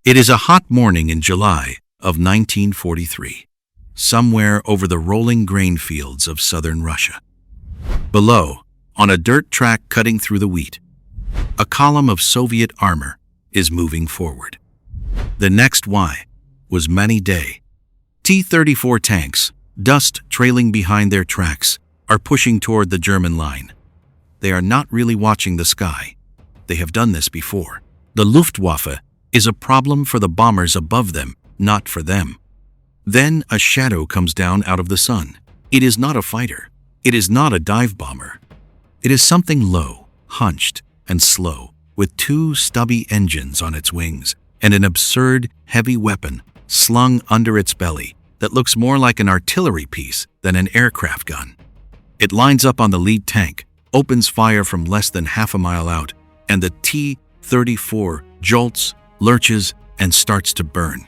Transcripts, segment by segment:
It is a hot morning in July of 1943, somewhere over the rolling grain fields of southern Russia. Below, on a dirt track cutting through the wheat, a column of Soviet armor is moving forward. The next Y was many day. T-34 tanks, dust trailing behind their tracks, are pushing toward the German line. They are not really watching the sky. They have done this before. The Luftwaffe is a problem for the bombers above them, not for them. Then a shadow comes down out of the sun. It is not a fighter. It is not a dive bomber. It is something low, hunched, and slow, with two stubby engines on its wings and an absurd, heavy weapon slung under its belly that looks more like an artillery piece than an aircraft gun. It lines up on the lead tank, opens fire from less than half a mile out, and the T-34 jolts, lurches, and starts to burn.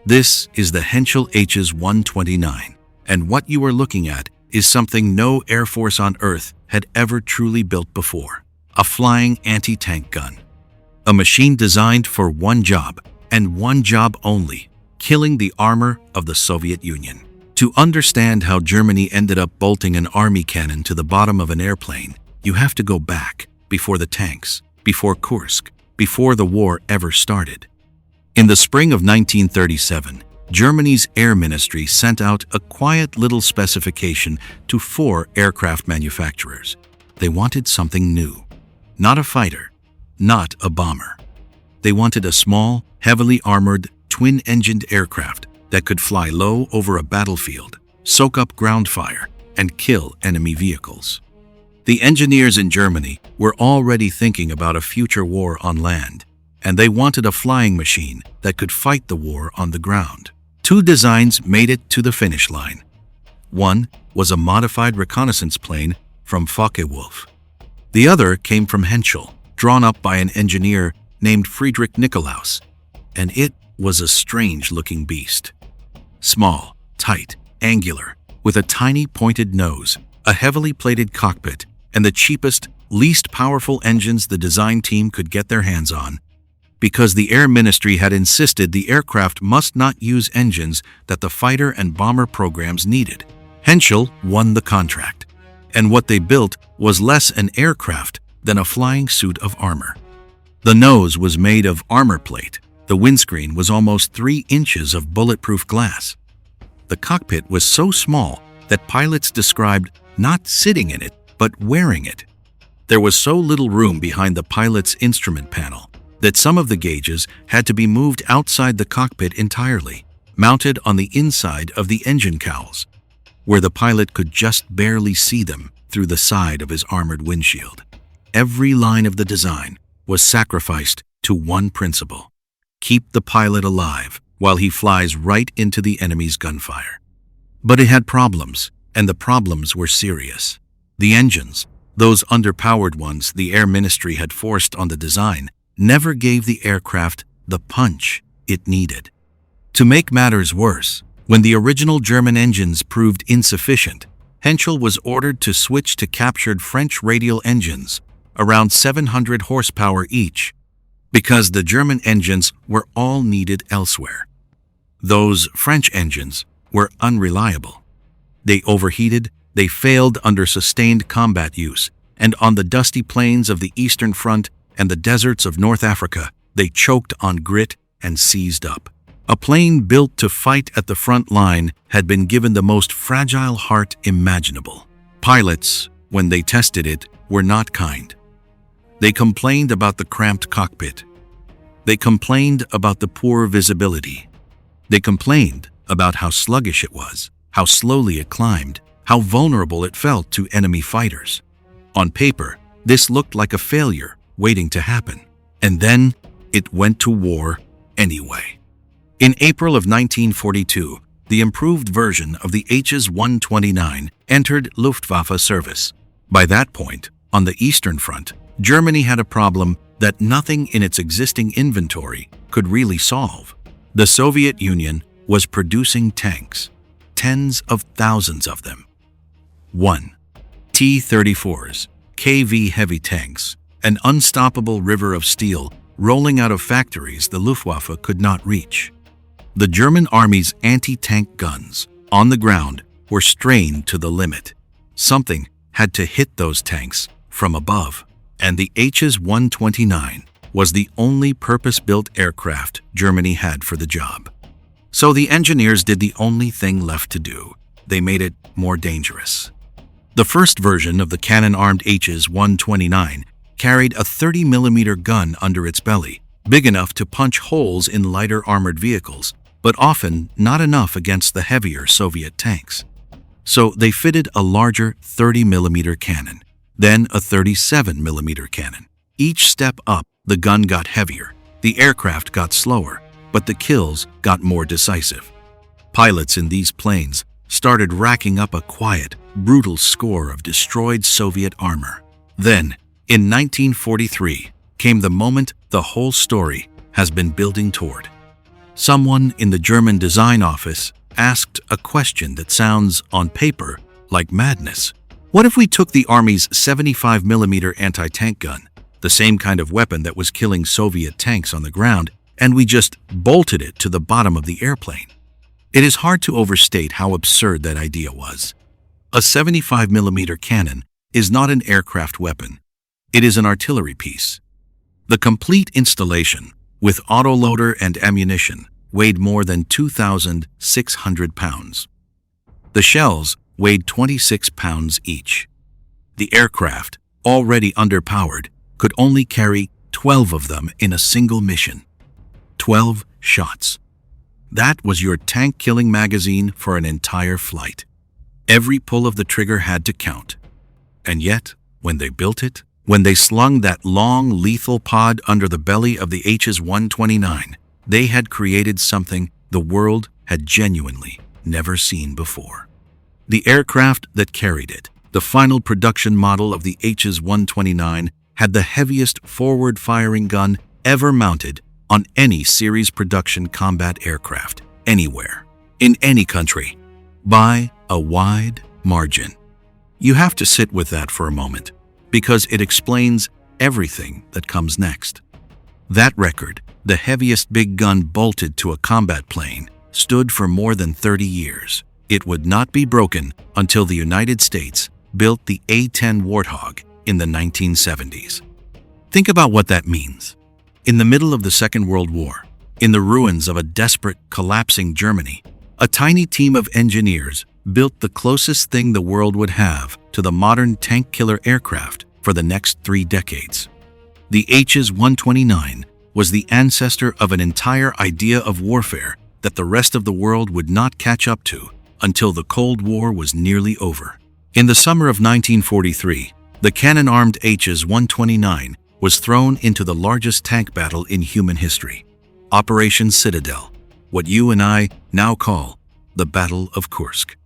This is the Henschel Hs 129, and what you are looking at is something no Air Force on Earth had ever truly built before: a flying anti-tank gun. A machine designed for one job, and one job only: killing the armor of the Soviet Union. To understand how Germany ended up bolting an army cannon to the bottom of an airplane, you have to go back before the tanks, before Kursk, before the war ever started. In the spring of 1937, Germany's Air Ministry sent out a quiet little specification to 4 aircraft manufacturers. They wanted something new. Not a fighter, not a bomber. They wanted a small, heavily armored, twin-engined aircraft that could fly low over a battlefield, soak up ground fire, and kill enemy vehicles. The engineers in Germany were already thinking about a future war on land, and they wanted a flying machine that could fight the war on the ground. 2 designs made it to the finish line. One was a modified reconnaissance plane from Focke-Wulf. The other came from Henschel, drawn up by an engineer named Friedrich Nikolaus, and it was a strange-looking beast. Small, tight, angular, with a tiny pointed nose, a heavily plated cockpit, and the cheapest, least powerful engines the design team could get their hands on, because the Air Ministry had insisted the aircraft must not use engines that the fighter and bomber programs needed. Henschel won the contract, and what they built was less an aircraft than a flying suit of armor. The nose was made of armor plate. The windscreen was almost 3 inches of bulletproof glass. The cockpit was so small that pilots described not sitting in it, but wearing it. There was so little room behind the pilot's instrument panel that some of the gauges had to be moved outside the cockpit entirely, mounted on the inside of the engine cowls, where the pilot could just barely see them through the side of his armored windshield. Every line of the design was sacrificed to one principle: keep the pilot alive while he flies right into the enemy's gunfire. But it had problems, and the problems were serious. The engines, those underpowered ones the Air Ministry had forced on the design, never gave the aircraft the punch it needed. To make matters worse, when the original German engines proved insufficient, Henschel was ordered to switch to captured French radial engines, around 700 horsepower each, because the German engines were all needed elsewhere. Those French engines were unreliable. They overheated, they failed under sustained combat use, and on the dusty plains of the Eastern Front and the deserts of North Africa, they choked on grit and seized up. A plane built to fight at the front line had been given the most fragile heart imaginable. Pilots, when they tested it, were not kind. They complained about the cramped cockpit. They complained about the poor visibility. They complained about how sluggish it was, how slowly it climbed, how vulnerable it felt to enemy fighters. On paper, this looked like a failure waiting to happen. And then it went to war anyway. In April of 1942, the improved version of the Hs 129 entered Luftwaffe service. By that point, on the Eastern Front, Germany had a problem that nothing in its existing inventory could really solve. The Soviet Union was producing tanks, tens of thousands of them. 1. T-34s, KV heavy tanks, an unstoppable river of steel rolling out of factories the Luftwaffe could not reach. The German army's anti-tank guns on the ground were strained to the limit. Something had to hit those tanks from above, and the Hs-129 was the only purpose-built aircraft Germany had for the job. So the engineers did the only thing left to do. They made it more dangerous. The first version of the cannon-armed Hs-129 carried a 30mm gun under its belly, big enough to punch holes in lighter armored vehicles, but often not enough against the heavier Soviet tanks. So they fitted a larger 30mm cannon, then a 37mm cannon. Each step up, the gun got heavier, the aircraft got slower, but the kills got more decisive. Pilots in these planes started racking up a quiet, brutal score of destroyed Soviet armor. Then, in 1943, came the moment the whole story has been building toward. Someone in the German design office asked a question that sounds, on paper, like madness. What if we took the Army's 75mm anti-tank gun, the same kind of weapon that was killing Soviet tanks on the ground, and we just bolted it to the bottom of the airplane? It is hard to overstate how absurd that idea was. A 75mm cannon is not an aircraft weapon. It is an artillery piece. The complete installation, with autoloader and ammunition, weighed more than 2,600 pounds. The shells weighed 26 pounds each. The aircraft, already underpowered, could only carry 12 of them in a single mission. 12 shots. That was your tank-killing magazine for an entire flight. Every pull of the trigger had to count. And yet, when they built it, when they slung that long, lethal pod under the belly of the Hs-129, they had created something the world had genuinely never seen before. The aircraft that carried it, the final production model of the Hs-129, had the heaviest forward-firing gun ever mounted on any series production combat aircraft, anywhere, in any country, by a wide margin. You have to sit with that for a moment, because it explains everything that comes next. That record, the heaviest big gun bolted to a combat plane, stood for more than 30 years. It would not be broken until the United States built the A-10 Warthog in the 1970s. Think about what that means. In the middle of the Second World War, in the ruins of a desperate, collapsing Germany, a tiny team of engineers built the closest thing the world would have to the modern tank-killer aircraft for the next 3 decades. The Hs-129 was the ancestor of an entire idea of warfare that the rest of the world would not catch up to until the Cold War was nearly over. In the summer of 1943, the cannon-armed Hs-129 was thrown into the largest tank battle in human history, Operation Citadel, what you and I now call the Battle of Kursk.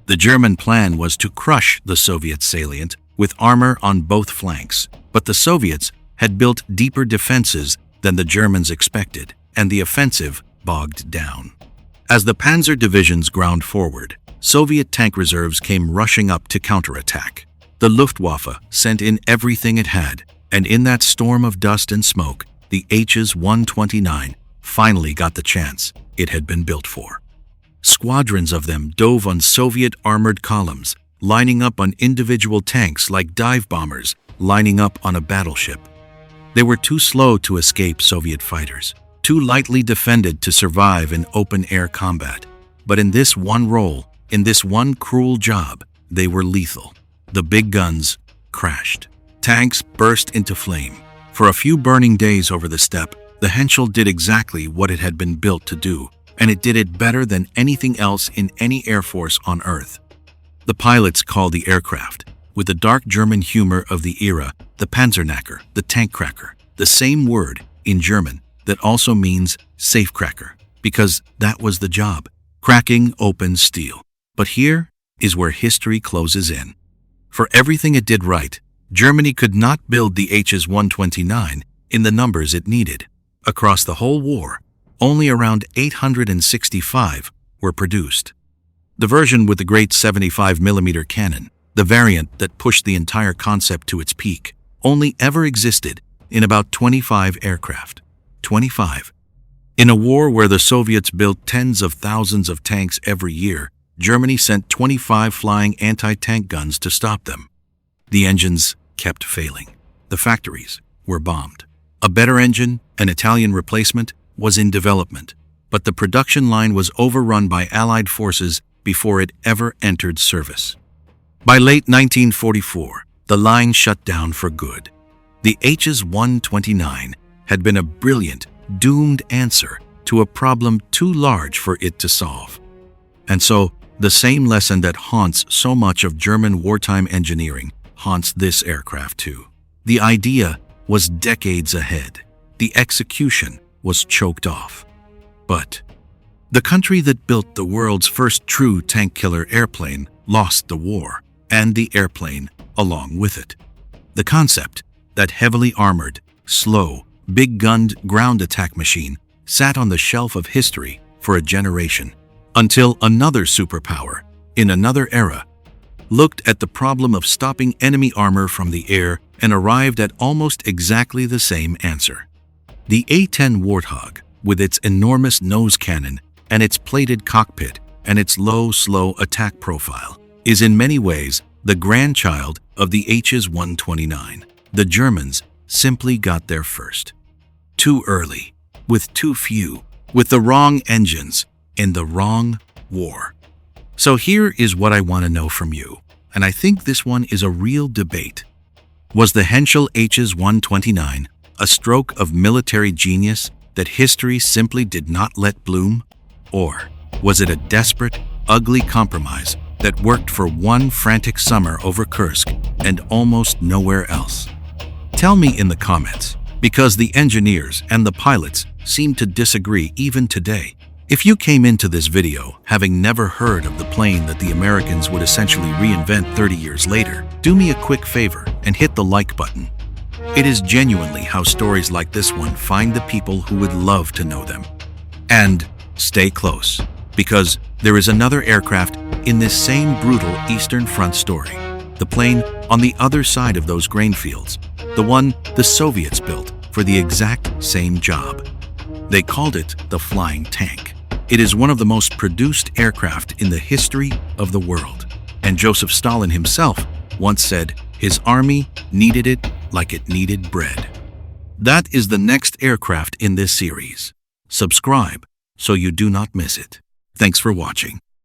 The German plan was to crush the Soviet salient with armor on both flanks, but the Soviets had built deeper defenses than the Germans expected, and the offensive bogged down. As the panzer divisions ground forward, Soviet tank reserves came rushing up to counterattack. The Luftwaffe sent in everything it had, and in that storm of dust and smoke, the Hs-129 finally got the chance it had been built for. Squadrons of them dove on Soviet armored columns, lining up on individual tanks like dive bombers lining up on a battleship. They were too slow to escape Soviet fighters, too lightly defended to survive in open-air combat. But in this one role, in this one cruel job, they were lethal. The big guns crashed. Tanks burst into flame. For a few burning days over the steppe, the Henschel did exactly what it had been built to do, and it did it better than anything else in any air force on Earth. The pilots called the aircraft, with the dark German humor of the era, the Panzerknacker, the tank cracker, the same word in German that also means safecracker, because that was the job, cracking open steel. But here is where history closes in. For everything it did right, Germany could not build the Hs-129 in the numbers it needed. Across the whole war, only around 865 were produced. The version with the great 75mm cannon, the variant that pushed the entire concept to its peak, only ever existed in about 25 aircraft. 25. In a war where the Soviets built tens of thousands of tanks every year, Germany sent 25 flying anti-tank guns to stop them. The engines kept failing. The factories were bombed. A better engine, an Italian replacement, was in development, but the production line was overrun by Allied forces before it ever entered service. By late 1944, the line shut down for good. The Hs 129 had been a brilliant, doomed answer to a problem too large for it to solve. And so, the same lesson that haunts so much of German wartime engineering haunts this aircraft too. The idea was decades ahead. The execution was choked off. But the country that built the world's first true tank-killer airplane lost the war, and the airplane along with it. The concept, that heavily armored, slow, big-gunned ground attack machine, sat on the shelf of history for a generation, until another superpower, in another era, looked at the problem of stopping enemy armor from the air and arrived at almost exactly the same answer. The A-10 Warthog, with its enormous nose cannon and its plated cockpit and its low, slow attack profile, is in many ways the grandchild of the Hs 129. The Germans simply got there first. Too early, with too few, with the wrong engines, in the wrong war. So here is what I want to know from you, and I think this one is a real debate. Was the Henschel Hs 129 a stroke of military genius that history simply did not let bloom? Or was it a desperate, ugly compromise that worked for one frantic summer over Kursk and almost nowhere else? Tell me in the comments, because the engineers and the pilots seem to disagree even today. If you came into this video having never heard of the plane that the Americans would essentially reinvent 30 years later, do me a quick favor and hit the like button. It is genuinely how stories like this one find the people who would love to know them. And stay close, because there is another aircraft in this same brutal Eastern Front story. The plane on the other side of those grain fields, the one the Soviets built for the exact same job. They called it the flying tank. It is one of the most produced aircraft in the history of the world. And Joseph Stalin himself once said his army needed it like it needed bread. That is the next aircraft in this series. Subscribe so you do not miss it. Thanks for watching.